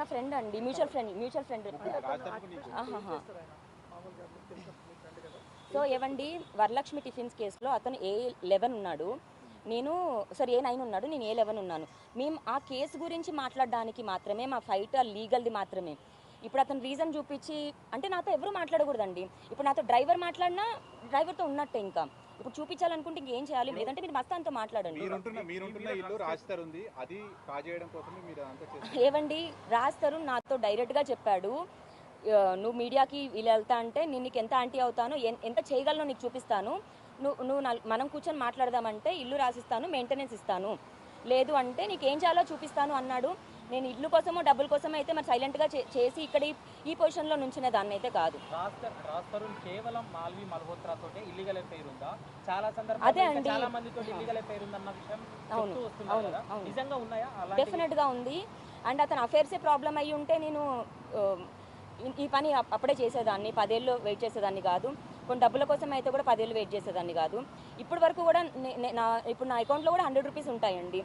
నా ఫ్రెండ్ అండి, mutual friend. So ఏవండి, వరలక్ష్మి టిఫిన్స్ కేసులో అతను A11 ఉన్నాడు, నేను A9 ఉన్నాడు, నేను A11 ఉన్నాను. మేము ఆ కేసు గురించి మాట్లాడడానికి మాత్రమే, మా ఫైట్ లీగల్ది మాత్రమే. ఇప్పుడు అతను రీజన్ చూపించి అంటే నాతో ఎవరు మాట్లాడకూడదండి. ఇప్పుడు నాతో డ్రైవర్ మాట్లాడినా డ్రైవర్తో ఉన్నట్టే. ఇంకా ఇప్పుడు చూపించాలనుకుంటే ఇంకేం చేయాలి, లేదంటే మీరు మస్తాన్తో మాట్లాడండి. ఏవండి, రాజ్ తరుణ్ నాతో డైరెక్ట్గా చెప్పాడు, నువ్వు మీడియాకి వీళ్ళు వెళ్తా అంటే నేను నీకు ఎంత యాంటీ అవుతాను, ఎంత చేయగలను నీకు చూపిస్తాను, నువ్వు మనం కూర్చొని మాట్లాడదామంటే ఇల్లు రాసిస్తాను, మెయింటెనెన్స్ ఇస్తాను, లేదు అంటే నీకేం చేయాలో చూపిస్తాను అన్నాడు. నేను ఇల్లు కోసమో డబ్బుల కోసమో అయితే మరి సైలెంట్గా చేసి ఇక్కడ ఈ పొజిషన్లో నుంచునే దాన్ని అయితే కాదు. కేవలం మాల్వి మల్హోత్రా తోటే ఇల్లీగల్ ఎఫైర్ ఉందా? చాలా సందర్భాల్లో అదే అండి, చాలా మందితో ఇల్లీగల్ ఎఫైర్ ఉందన్న విషయం నిజంగా ఉన్నాయా? డెఫినెట్గా ఉంది. అండ్ అతను అఫైర్సే ప్రాబ్లం అయ్యి ఉంటే నేను ఈ పని అప్పుడే చేసేదాన్ని, 10 ఏళ్ళు వెయిట్ చేసేదాన్ని కాదు. కొన్ని డబ్బుల కోసం అయితే కూడా 10 ఏళ్ళు వెయిట్ చేసేదాన్ని కాదు. ఇప్పటి వరకు కూడా ఇప్పుడు నా అకౌంట్లో కూడా 100 రూపీస్ ఉంటాయండి.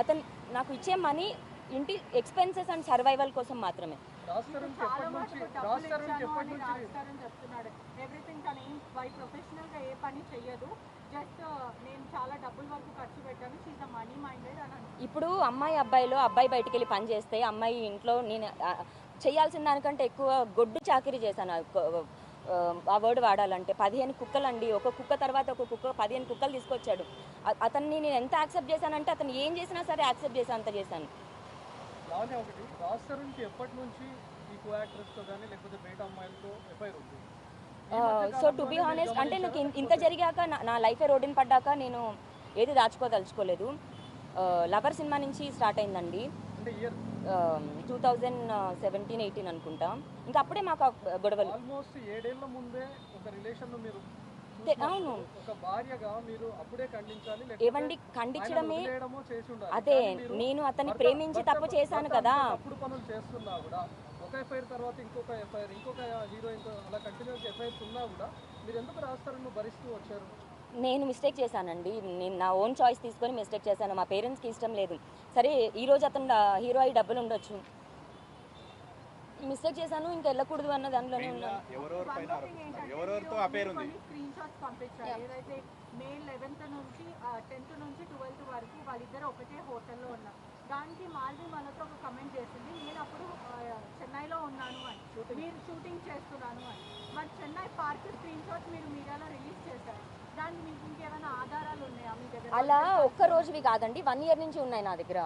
అతను నాకు ఇచ్చే మనీ ఇంటి ఎక్స్పెన్సెస్ అండ్ సర్వైవల్ కోసం మాత్రమే. ఇప్పుడు అమ్మాయి అబ్బాయి బయటికి వెళ్ళి పని చేస్తే అమ్మాయి ఇంట్లో నేను చేయాల్సిన దానికంటే ఎక్కువ గొడ్డు చాకరీ చేశాను. ఆ వర్డ్ వాడాలంటే 15 కుక్కలండి. ఒక కుక్క తర్వాత ఒక కుక్క 15 కుక్కలు తీసుకొచ్చాడు. అతన్ని నేను ఎంత యాక్సెప్ట్ చేశానంటే అతను ఏం చేసినా సరే యాక్సెప్ట్ చేశాను, అంత చేశాను. సో టు బీ హానెస్ట్ అంటే నాకు ఇంత జరిగాక నా లైఫే రోడ్డుని పడ్డాక నేను ఏది దాచుకోదలుచుకోలేదు. లవర్ సినిమా నుంచి స్టార్ట్ అయిందండి, 2017-18 అనుకుంటా. ఇంకా అప్పుడే మాకు గొడవలు. అవును ఏవండి, ఖండించడమే. అదే నేను అతన్ని ప్రేమించి తప్పు చేశాను కదా. నేను మిస్టేక్ చేశానండి, నేను నా ఓన్ చాయిస్ తీసుకొని మిస్టేక్ చేశాను. మా పేరెంట్స్కి ఇష్టం లేదు. సరే ఈరోజు అతను హీరో అయ్యి డబ్బులు ఉండొచ్చు, మిస్టేక్ చేశాను, ఇంకా వెళ్ళకూడదు అన్న దాంట్లోనే ఉన్నాను. మే 11th నుంచి 10th నుంచి 12th వరకు వాళ్ళిద్దరు ఒకటే హోటల్లో ఉన్నారు. దానికి మాల్వి మనతో ఒక కమెంట్ చేసింది, నేను అప్పుడు చెన్నైలో ఉన్నాను అని, మీరు షూటింగ్ చేస్తున్నాను అని. మరి చెన్నై పార్క్ స్క్రీన్ షాట్ మీరు మీడియాలో రిలీజ్ చేశారు, దానికి మీకు ఇంకేమైనా ఆధారాలు ఉన్నాయా మీ దగ్గర? అలా ఒక్క రోజువి కాదండి, 1 year నుంచి ఉన్నాయి నా దగ్గర.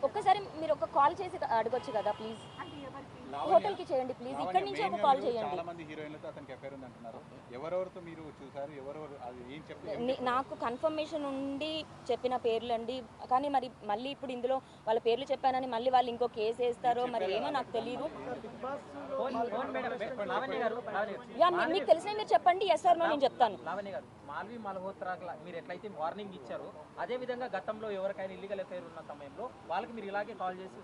ఒక్కసారి మీరు ఒక కాల్ చేసి అడగొచ్చు కదా ప్లీజ్, హోటల్ కి చేయండి ప్లీజ్, ఇక్కడ నుంచి ఒక కాల్ చేయండి. నాకు కన్ఫర్మేషన్ ఉండి చెప్పిన పేర్లు అండి, కానీ మరి మళ్ళీ ఇప్పుడు ఇందులో వాళ్ళ పేర్లు చెప్పానని మళ్ళీ వాళ్ళు ఇంకో కేసు వేస్తారో మరి ఏమో నాకు తెలియదు. మీకు తెలిసిన మీరు చెప్పండి, ఎస్ ఆర్ నో నేను చెప్తాను. మాల్వి మల్హోత్రా మీరు ఎట్లయితే వార్నింగ్ ఇచ్చారో అదే విధంగా గతంలో ఎవరికైనా ఇల్లీగల్ ఎఫైర్ ఉన్న సమయంలో వాళ్ళకి మీరు ఇలాగే కాల్ చేసి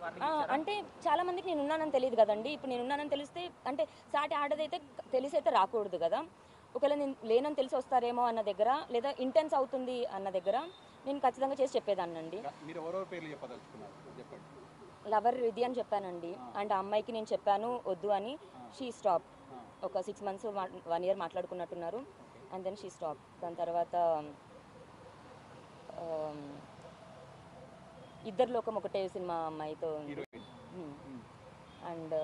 అంటే చాలా మందికి నేను ఉన్నానని తెలియదు కదండి. ఇప్పుడు నేను ఉన్నానని తెలిస్తే అంటే సాటి ఆడదైతే తెలిసైతే రాకూడదు కదా. ఒకవేళ నేను లేనని తెలిసి వస్తారేమో అన్న దగ్గర, లేదా ఇంటెన్స్ అవుతుంది అన్న దగ్గర నేను ఖచ్చితంగా చేసి చెప్పేదాన్నండి. లవర్ విధి అని చెప్పానండి. అండ్ ఆ అమ్మాయికి నేను చెప్పాను వద్దు అని, షీ స్టాప్. ఒక 6 months 1 year మాట్లాడుకున్నట్టున్నారు, అండ్ దెన్ షీ స్టాప్. దాని తర్వాత ఇద్దరు లోకం ఒకటే సినిమా అమ్మాయితో, అండ్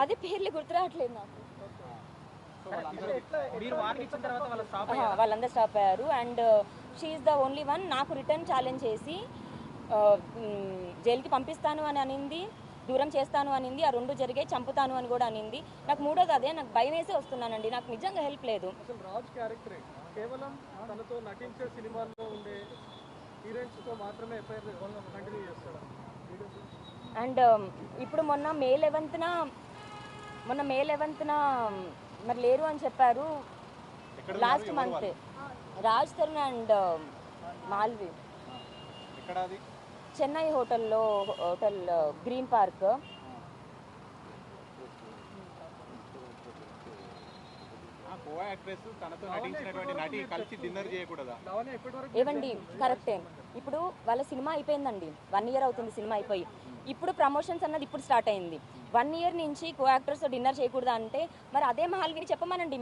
అదే పేర్లు గుర్తు రావట్లేదు నాకు. వాళ్ళందరూ స్టాప్ అయ్యారు. And she's the only one నాకు రిటర్న్ ఛాలెంజ్ చేసి జైలుకి పంపిస్తాను అని అనింది, దూరం చేస్తాను అనింది, ఆ 2 జరిగాయి, చంపుతాను అని కూడా అనింది. నాకు 3వది అదే, నాకు భయం వేసే వస్తున్నానండి, నాకు నిజంగా హెల్ప్ లేదు. అండ్ ఇప్పుడు మొన్న మే 11th మరి లేరు అని చెప్పారు. Last month Raj Tarun and Malvi Chennai hotel green park. ఏవండి కరెక్టే, ఇప్పుడు వాళ్ళ సినిమా అయిపోయిందండి, 1 ఇయర్ అవుతుంది సినిమా అయిపోయి. ఇప్పుడు ప్రమోషన్స్ అన్నది ఇప్పుడు స్టార్ట్ అయింది. 1 ఇయర్ నుంచి కో యాక్టర్స్తో డిన్నర్ చేయకూడదా అంటే మరి అదే మహల్విని చెప్పమనండి మేము